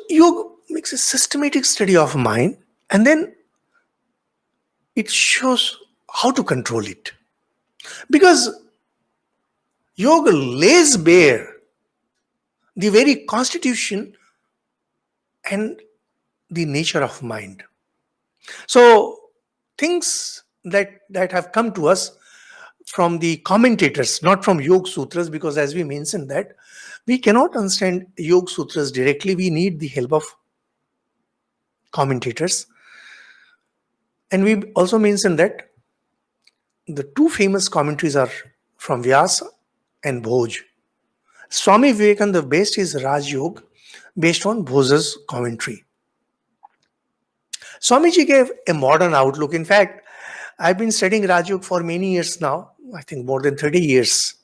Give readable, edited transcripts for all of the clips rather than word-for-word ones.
yoga makes a systematic study of mind, and then it shows how to control it. Because yoga lays bare the very constitution and the nature of mind. So things that have come to us from the commentators, not from Yoga Sutras, because as we mentioned that we cannot understand Yoga Sutras directly. We need the help of commentators. And we also mentioned that the two famous commentaries are from Vyasa and Bhoj. Swami Vivekananda based his Raj Yoga based on Bhoj's commentary. Swamiji gave a modern outlook. In fact, I've been studying Raj Yoga for many years now, I think more than 30 years.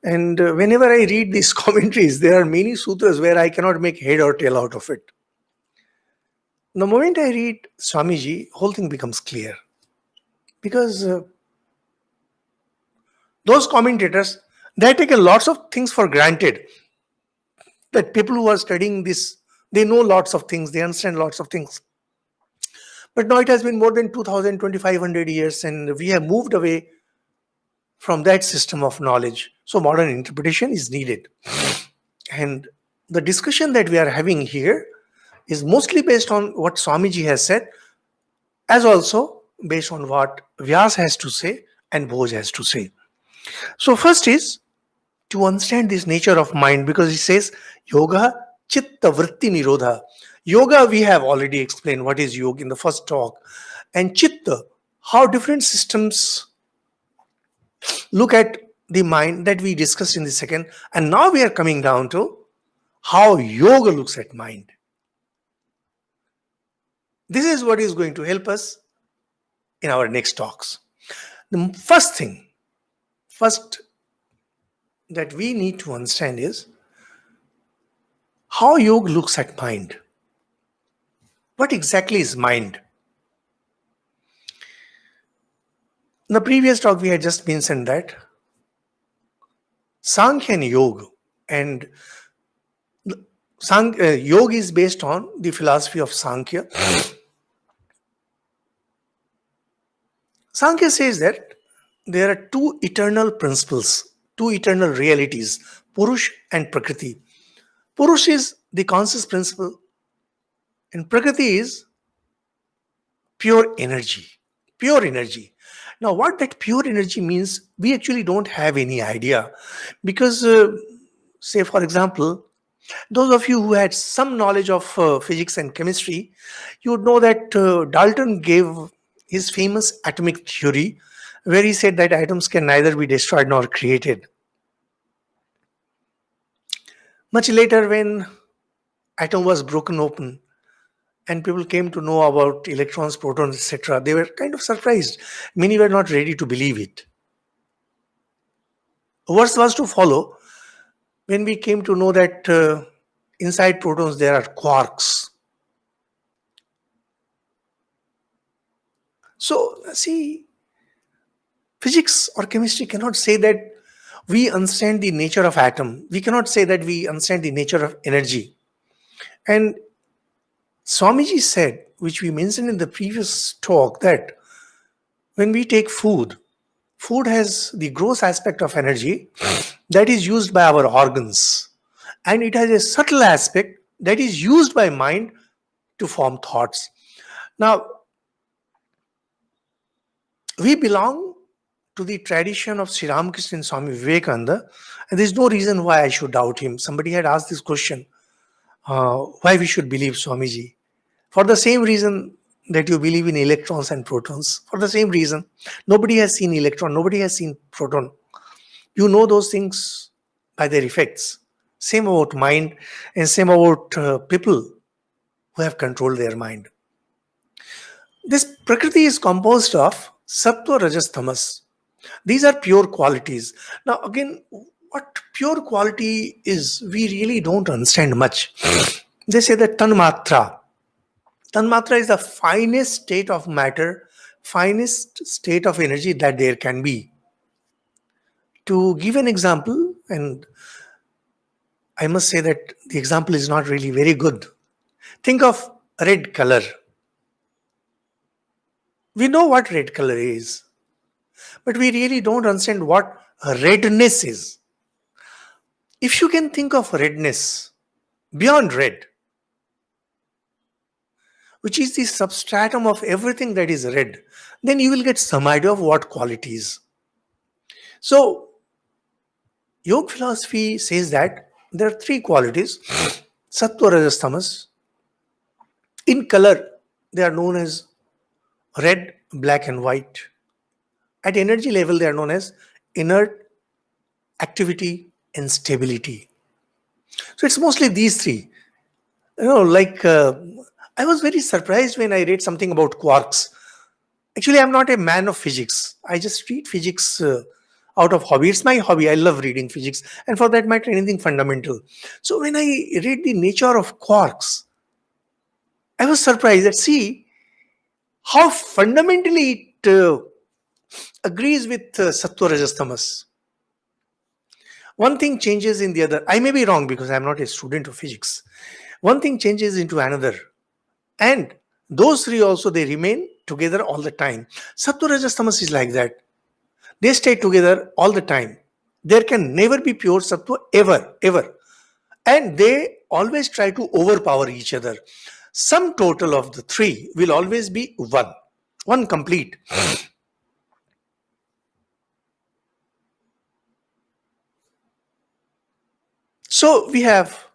And whenever I read these commentaries, there are many sutras where I cannot make head or tail out of it. The moment I read Swamiji, whole thing becomes clear. Because those commentators, they take lots of things for granted. That people who are studying this, they know lots of things, they understand lots of things. But now it has been more than 2000, 2500 years, and we have moved away from that system of knowledge. So modern interpretation is needed. And the discussion that we are having here is mostly based on what Swamiji has said, as also based on what Vyas has to say and Bhoj has to say. So first is to understand this nature of mind, because he says yoga chitta vritti nirodha. Yoga, we have already explained what is yoga in the first talk. And chitta, how different systems look at the mind, that we discussed in the second. And now we are coming down to how yoga looks at mind. This is what is going to help us in our next talks. The first that we need to understand is how yoga looks at mind. What exactly is mind? In the previous talk, we had just mentioned that Sankhya and Yoga, and Yoga is based on the philosophy of Sankhya. Sankhya says that there are two eternal principles, two eternal realities, Purush and Prakriti. Purush is the conscious principle, and Prakriti is pure energy. Pure energy. Now, what that pure energy means, we actually don't have any idea. Because, say, for example, those of you who had some knowledge of physics and chemistry, you would know that Dalton gave his famous atomic theory, where he said that atoms can neither be destroyed nor created. Much later, when atom was broken open and people came to know about electrons, protons, etc., they were kind of surprised. Many were not ready to believe it. Worse was to follow when we came to know that inside protons there are quarks. So, see, physics or chemistry cannot say that we understand the nature of atom. We cannot say that we understand the nature of energy. And Swamiji said, which we mentioned in the previous talk, that when we take food, food has the gross aspect of energy that is used by our organs. And it has a subtle aspect that is used by mind to form thoughts. Now, we belong to the tradition of Sri Ramakrishna and Swami Vivekananda, and there's no reason why I should doubt him. Somebody had asked this question, why we should believe Swamiji. For the same reason that you believe in electrons and protons. For the same reason. Nobody has seen electron, nobody has seen proton. You know those things by their effects. Same about mind, and same about people who have controlled their mind. This Prakriti is composed of Sattva, Rajas, Tamas. These are pure qualities. Now again, what pure quality is, we really don't understand much. They say that Tanmatra. Tanmatra is the finest state of matter, finest state of energy that there can be. To give an example, and I must say that the example is not really very good, Think of red color. We know what red color is, but we really don't understand what redness is. If you can think of redness beyond red, which is the substratum of everything that is red, then you will get some idea of what qualities. So, yoga philosophy says that there are three qualities: sattva, rajas, tamas. In color, they are known as red, black, and white. At energy level, they are known as inert, activity, and stability. So it's mostly these three. I was very surprised when I read something about quarks. Actually, I'm not a man of physics. I just read physics out of hobby. It's my hobby. I love reading physics, and for that matter, anything fundamental. So when I read the nature of quarks, I was surprised that see how fundamentally it agrees with sattva, rajas, tamas. One thing changes in the other. I may be wrong because I'm not a student of physics. One thing changes into another, and those three also they remain together all the time. Sattva, rajas, tamas is like that. They stay together all the time. There can never be pure sattva ever, ever. And they always try to overpower each other. Sum total of the three will always be one complete. So we have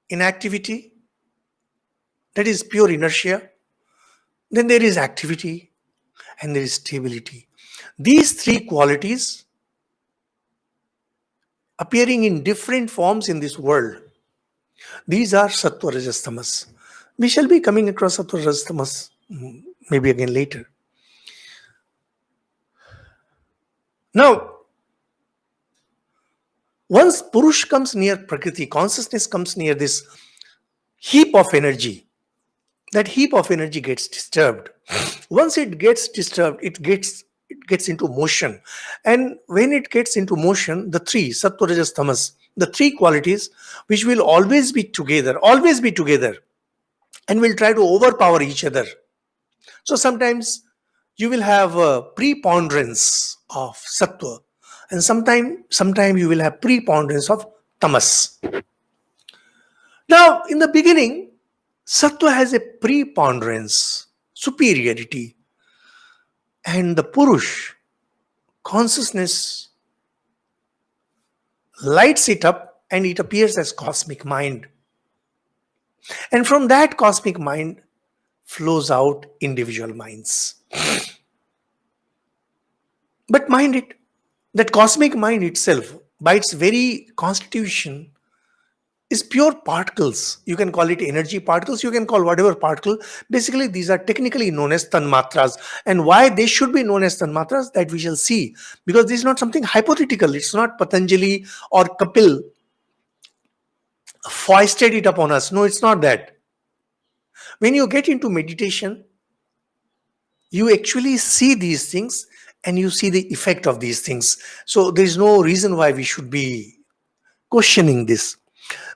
inactivity, that is pure inertia. Then there is activity and there is stability. These three qualities appearing in different forms in this world. These are sattva, rajas, tamas. We shall be coming across sattva, rajas, tamas maybe again later. Now, once Purush comes near Prakriti, consciousness comes near this heap of energy, that heap of energy gets disturbed. Once it gets disturbed, it gets into motion. And when it gets into motion, the three, sattva, rajas, tamas, the three qualities which will always be together, and will try to overpower each other. So sometimes you will have a preponderance of sattva, and sometime you will have preponderance of tamas. Now, in the beginning, sattva has a preponderance, superiority, and the purush, consciousness, lights it up and it appears as cosmic mind. And from that cosmic mind flows out individual minds. But mind it, that cosmic mind itself, by its very constitution, is pure particles. You can call it energy particles, you can call whatever particle. Basically, these are technically known as tanmatras. And why they should be known as tanmatras, that we shall see. Because this is not something hypothetical. It's not Patanjali or Kapil foisted it upon us. No, it's not that. When you get into meditation, you actually see these things and you see the effect of these things. So there is no reason why we should be questioning this,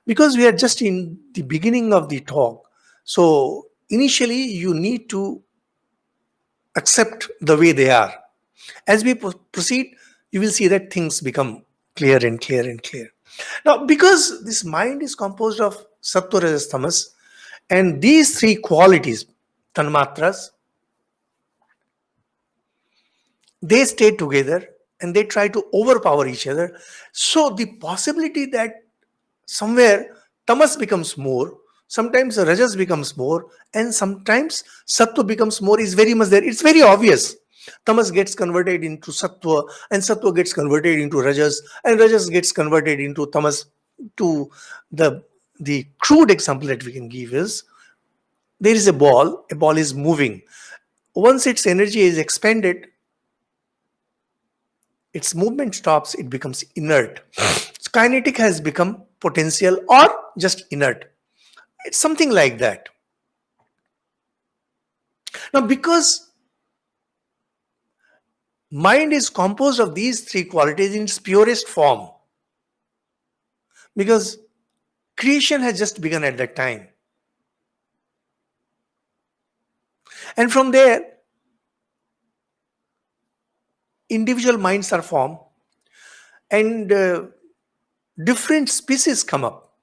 because we are just in the beginning of the talk. So initially you need to accept the way they are. As we proceed, you will see that things become clear and clear and clear. Now, because this mind is composed of sattva, rajas, tamas, and these three qualities, tanmatras, they stay together and they try to overpower each other. So the possibility that somewhere tamas becomes more, sometimes rajas becomes more, and sometimes sattva becomes more is very much there. It's very obvious. Tamas gets converted into sattva, and sattva gets converted into rajas, and rajas gets converted into tamas. To the crude example that we can give is, there is a ball is moving. Once its energy is expended, its movement stops, it becomes inert. So kinetic has become potential or just inert. It's something like that. Now, because mind is composed of these three qualities in its purest form, because creation has just begun at that time. And from there, individual minds are formed, and different species come up.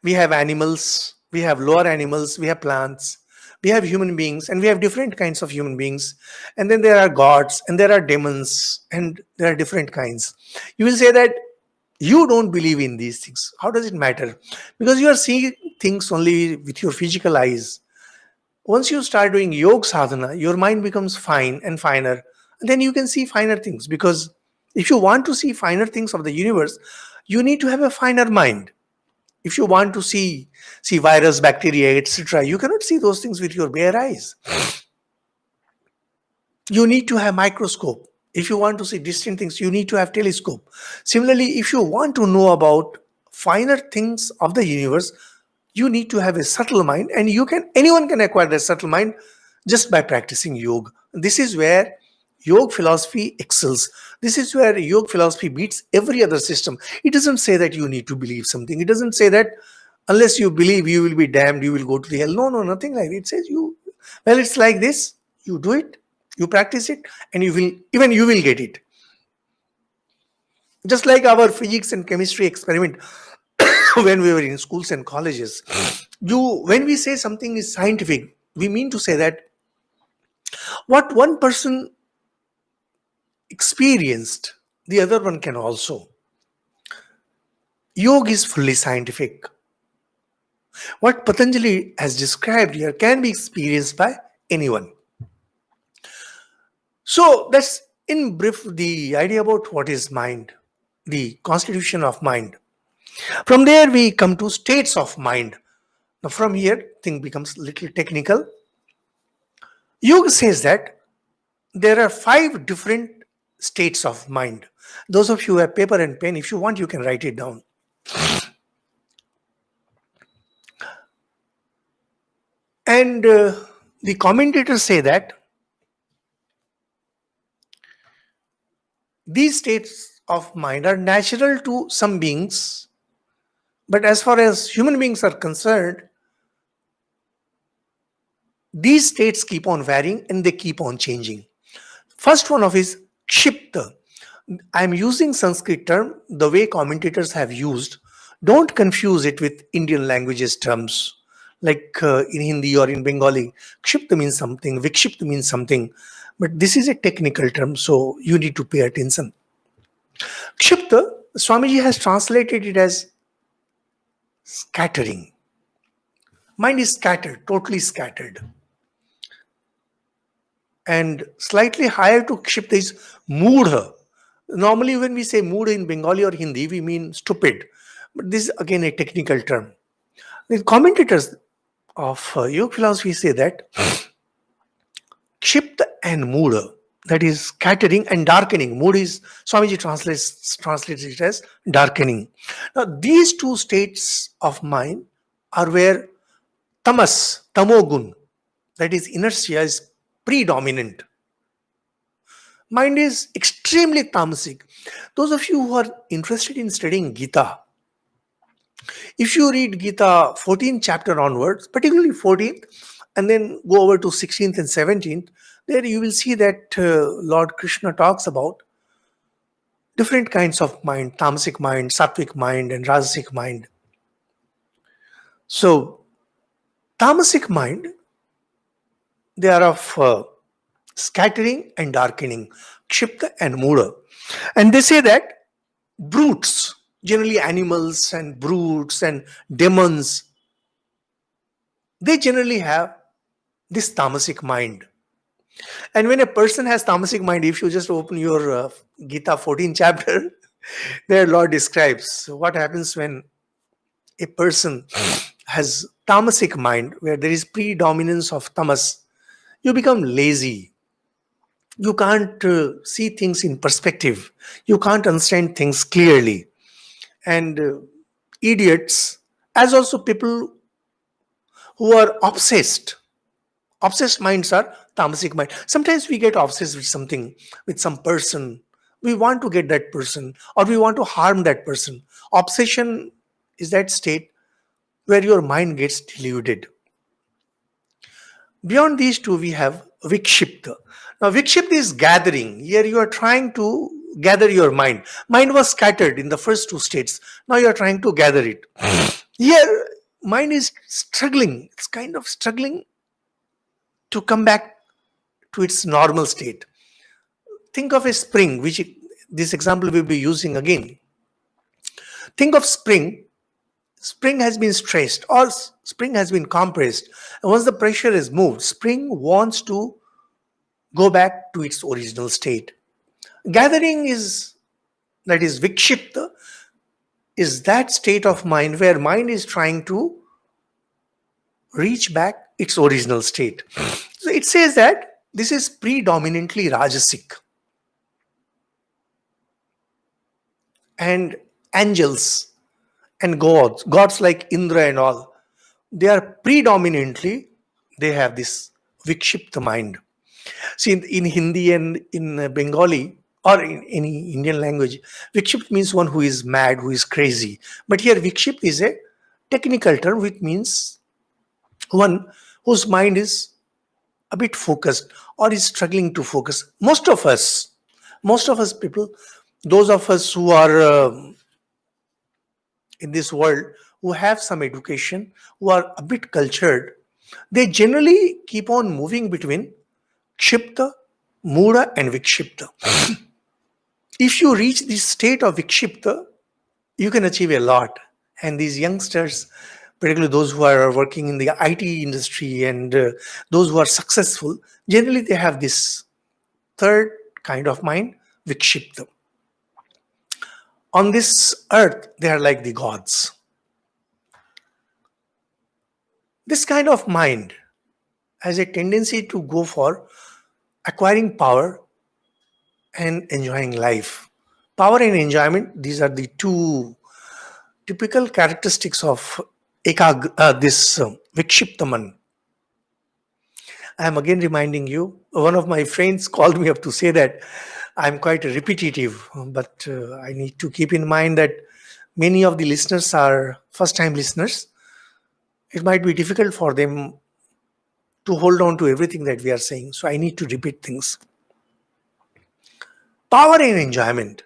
We have animals, we have lower animals, we have plants, we have human beings, and we have different kinds of human beings. And then there are gods, and there are demons, and there are different kinds. You will say that you don't believe in these things. How does it matter? Because you are seeing things only with your physical eyes. Once you start doing yoga sadhana, your mind becomes fine and finer. And then you can see finer things. Because if you want to see finer things of the universe, you need to have a finer mind. If you want to see virus, bacteria, etc., you cannot see those things with your bare eyes. You need to have microscope. If you want to see distant things, you need to have telescope. Similarly, if you want to know about finer things of the universe, you need to have a subtle mind, and anyone can acquire that subtle mind just by practicing yoga. This is where yoga philosophy excels. This is where yoga philosophy beats every other system. It doesn't say that you need to believe something. It doesn't say that unless you believe you will be damned, you will go to the hell. No, nothing like it. It says it's like this. You do it, you practice it, and you will get it. Just like our physics and chemistry experiment when we were in schools and colleges. When we say something is scientific, we mean to say that what one person experienced, the other one can also. Yoga is fully scientific. What Patanjali has described here can be experienced by anyone. So that's in brief the idea about what is mind, the constitution of mind. From there we come to states of mind. Now from here thing becomes a little technical. Yoga says that there are 5 different states of mind. Those of you who have paper and pen, if you want, you can write it down. And the commentators say that these states of mind are natural to some beings, but as far as human beings are concerned, these states keep on varying and they keep on changing. First one of is kshipta. I am using Sanskrit term the way commentators have used. Don't confuse it with Indian languages terms. Like in Hindi or in Bengali, kshipta means something, vikshipta means something. But this is a technical term, so you need to pay attention. Kshipta, Swamiji has translated it as scattering. Mind is scattered, totally scattered. And slightly higher to kshipta is moodha. Normally, when we say mood in Bengali or Hindi, we mean stupid. But this is again a technical term. The commentators of yoga philosophy say that kshipta and moodha, that is scattering and darkening. Mood is, Swamiji translates it as darkening. Now, these 2 states of mind are where tamogun, that is inertia, is predominant. Mind is extremely tamasic. Those of you who are interested in studying Gita, if you read Gita 14th chapter onwards, particularly 14th, and then go over to 16th and 17th, there you will see that Lord Krishna talks about different kinds of mind, tamasic mind, sattvic mind, and rajasic mind. So, tamasic mind, they are of scattering and darkening, kshipta and moodha. And they say that brutes, generally animals and brutes and demons, they generally have this tamasic mind. And when a person has tamasic mind, if you just open your Gita 14th chapter, there Lord describes what happens when a person has tamasic mind, where there is predominance of tamas. You become lazy. You can't see things in perspective. You can't understand things clearly. And idiots, as also people who are obsessed. Obsessed minds are tamasic mind. Sometimes we get obsessed with something, with some person. We want to get that person or we want to harm that person. Obsession is that state where your mind gets deluded. Beyond these two, we have Vikshipta. Now, Vikshipta is gathering. Here you are trying to gather your mind. Mind was scattered in the first two states. Now you are trying to gather it. Here, mind is struggling. It's kind of struggling to come back to its normal state. Think of a spring, which this example we'll be using again. Think of spring. Spring has been stressed or spring has been compressed. And once the pressure is moved, spring wants to go back to its original state. Gathering is, that is Vikshipta, is that state of mind where mind is trying to reach back its original state. So it says that this is predominantly Rajasic. And angels and gods like Indra and all, they are predominantly, they have this Vikshipta mind. See, in Hindi and in Bengali or in any Indian language, Vikshipt means one who is mad, who is crazy. But here, Vikshipt is a technical term which means one whose mind is a bit focused or is struggling to focus. Most of us people, those of us who are in this world, who have some education, who are a bit cultured, they generally keep on moving between Kshipta, Mudha, and Vikshipta. If you reach this state of Vikshipta, you can achieve a lot. And these youngsters, particularly those who are working in the IT industry and those who are successful, generally they have this third kind of mind, Vikshipta. On this earth, they are like the gods. This kind of mind has a tendency to go for acquiring power and enjoying life. Power and enjoyment, these are the two typical characteristics of this Vikshiptaman. I am again reminding you, one of my friends called me up to say that I'm quite repetitive, but I need to keep in mind that many of the listeners are first time listeners. It might be difficult for them to hold on to everything that we are saying. So I need to repeat things. Power and enjoyment.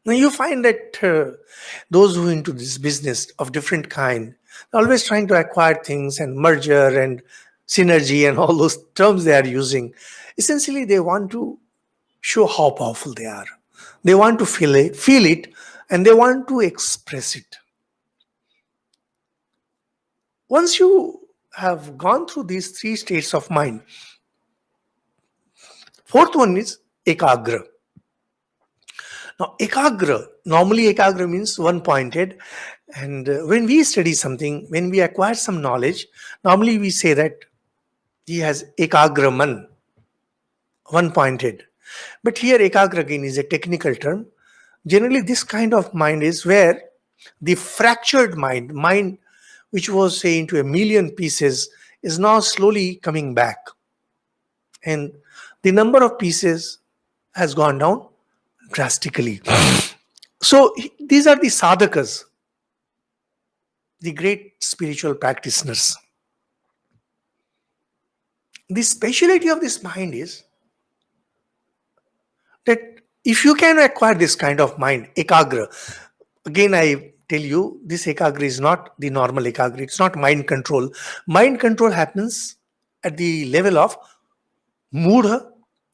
Now you find that those who are into this business of different kind, always trying to acquire things and merger and synergy and all those terms they are using. Essentially, they want to show how powerful they are. They want to feel it, and they want to express it. Once you have gone through these three states of mind, fourth one is Ekagra. Now, normally Ekagra means one-pointed. And when we study something, when we acquire some knowledge, normally we say that he has Ekagraman, one-pointed. But here Ekagra again is a technical term. Generally, this kind of mind is where the fractured mind which was, say, into a million pieces, is now slowly coming back. And the number of pieces has gone down drastically. So these are the sadhakas, the great spiritual practitioners. The speciality of this mind is that if you can acquire this kind of mind, Ekagra, again I tell you, this Ekagra is not the normal Ekagra. It's not mind control. Mind control happens at the level of Mudha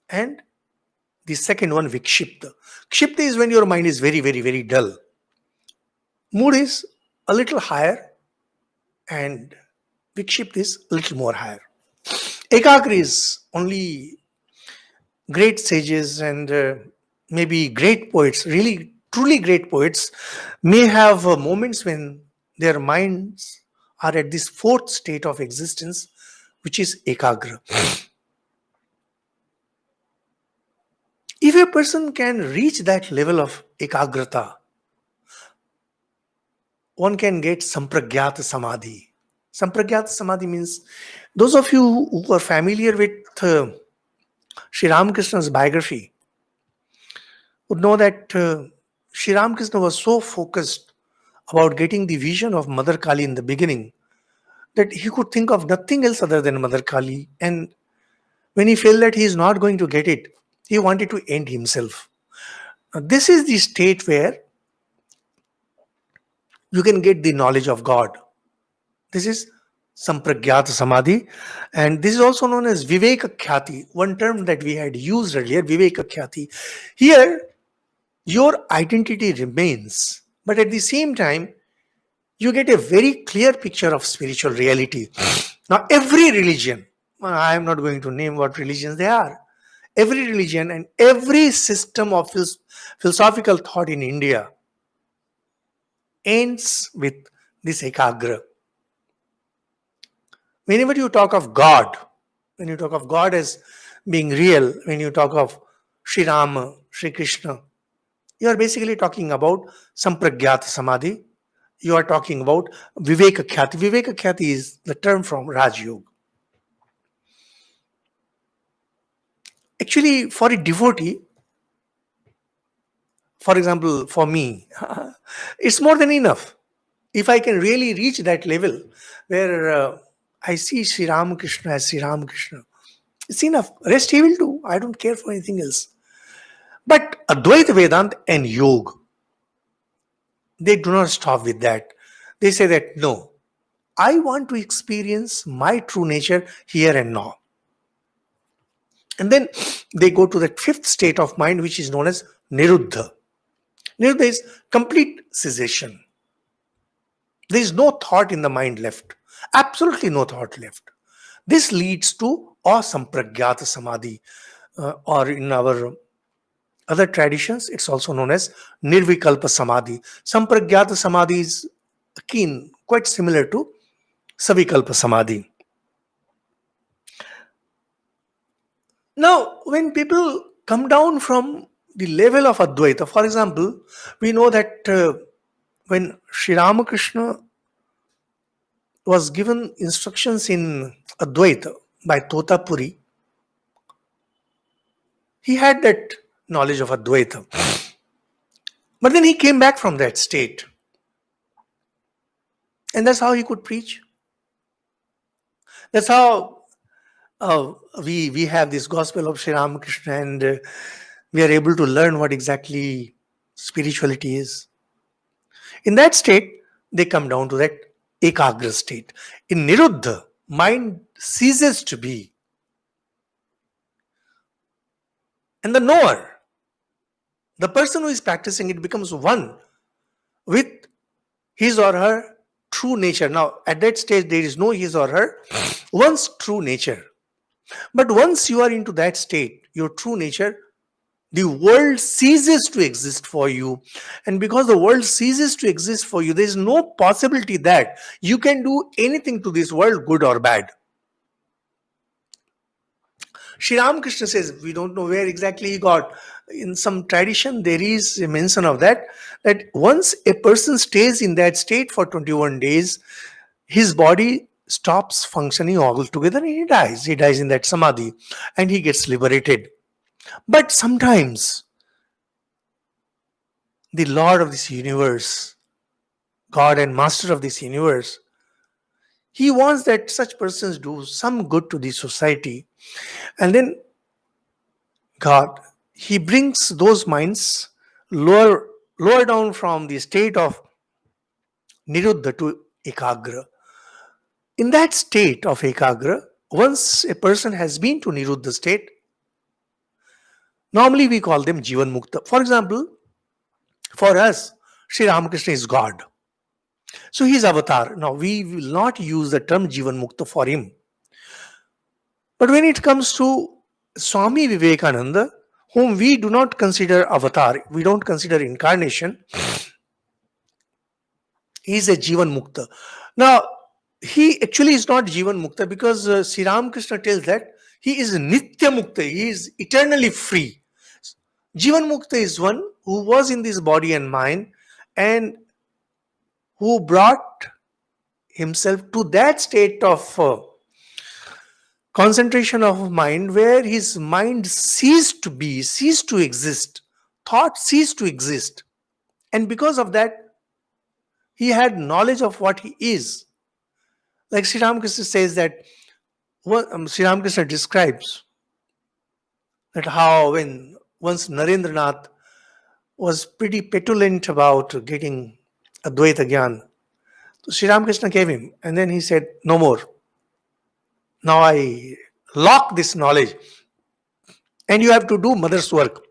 and the second one, Vikshipta. Kshipta is when your mind is very, very, very dull. Mood is a little higher and Vikshipta is a little more higher. Ekagra is only great sages and maybe great poets, really truly great poets, may have moments when their minds are at this fourth state of existence, which is Ekagra. If a person can reach that level of Ekagrata, one can get Sampragyata Samadhi. Sampragyata Samadhi means, those of you who are familiar with Sri Ramakrishna's biography would know that Sri Ramakrishna was so focused about getting the vision of Mother Kali in the beginning that he could think of nothing else other than Mother Kali. And when he felt that he is not going to get it, he wanted to end himself. Now, this is the state where you can get the knowledge of God. This is Sampragyat Samadhi, and this is also known as Viveka Khyati, one term that we had used earlier, Viveka Khyati. Here, your identity remains, but at the same time, you get a very clear picture of spiritual reality. Now, every religion, I am not going to name what religions they are, every religion and every system of philosophical thought in India ends with this ekagra. Whenever you talk of God, when you talk of God as being real, when you talk of Sri Rama, Sri Krishna, you are basically talking about Sampragyat Samadhi. You are talking about Viveka Khyati. Viveka Khyati is the term from Raj Yoga. Actually, for a devotee, for example, for me, it's more than enough. If I can really reach that level where I see Sri Ramakrishna as Sri Ramakrishna, it's enough. Rest he will do. I don't care for anything else. But Advaita Vedanta and Yoga, they do not stop with that. They say that no, I want to experience my true nature here and now. And then they go to that fifth state of mind, which is known as Niruddha. Niruddha is complete cessation. There is no thought in the mind left. Absolutely no thought left. This leads to asampragyata samadhi, or in our other traditions, it's also known as nirvikalpa samadhi. Sampragyata samadhi is akin, quite similar to savikalpa samadhi. Now, when people come down from the level of Advaita, for example, we know that when Sri Ramakrishna was given instructions in Advaita by Totapuri, he had that knowledge of Advaita. But then he came back from that state. And that's how he could preach. That's how we have this gospel of Sri Ramakrishna, and we are able to learn what exactly spirituality is. In that state, they come down to that ekagra state. In Niruddha, mind ceases to be. And the knower, the person who is practicing it, becomes one with his or her true nature. Now, at that stage, there is no his or her, one's true nature. But once you are into that state, your true nature, the world ceases to exist for you. And because the world ceases to exist for you, there is no possibility that you can do anything to this world, good or bad. Sri Ramakrishna says, we don't know where exactly he got. In some tradition, there is a mention of that once a person stays in that state for 21 days, his body stops functioning altogether and he dies. He dies in that samadhi and he gets liberated. But sometimes the Lord of this universe, God and Master of this universe, he wants that such persons do some good to the society. And then God, he brings those minds lower down from the state of Niruddha to Ekagra. In that state of Ekagra, once a person has been to Niruddha state, normally we call them Jivan Mukta. For example, for us, Sri Ramakrishna is God. So he is avatar. Now we will not use the term Jivan Mukta for him. But when it comes to Swami Vivekananda, whom we do not consider avatar, we don't consider incarnation, he is a Jivan Mukta. Now, he actually is not Jivan Mukta because Sri Ramakrishna tells that he is Nitya Mukta, he is eternally free. Jivan Mukta is one who was in this body and mind and who brought himself to that state of concentration of mind where his mind ceased to be, ceased to exist, thought ceased to exist. And because of that, he had knowledge of what he is. Like Sri Ramakrishna says that Sri Ramakrishna describes that how when once Narendranath was pretty petulant about getting Advaita Gyan, so Sri Ramakrishna gave him, and then he said, "No more. Now I lock this knowledge, and you have to do mother's work."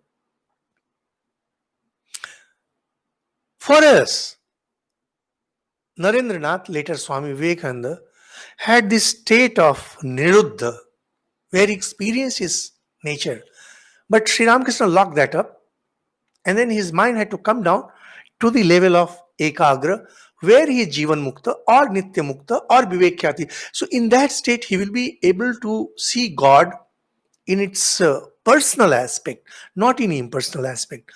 For us, Narendranath, later Swami Vivekananda, had this state of Niruddha, where he experienced his nature. But Sri Ramakrishna locked that up, and then his mind had to come down to the level of Ekagra, where he is Jivan Mukta or Nitya Mukta or Vivekyati. So, in that state, he will be able to see God in its personal aspect, not in impersonal aspect.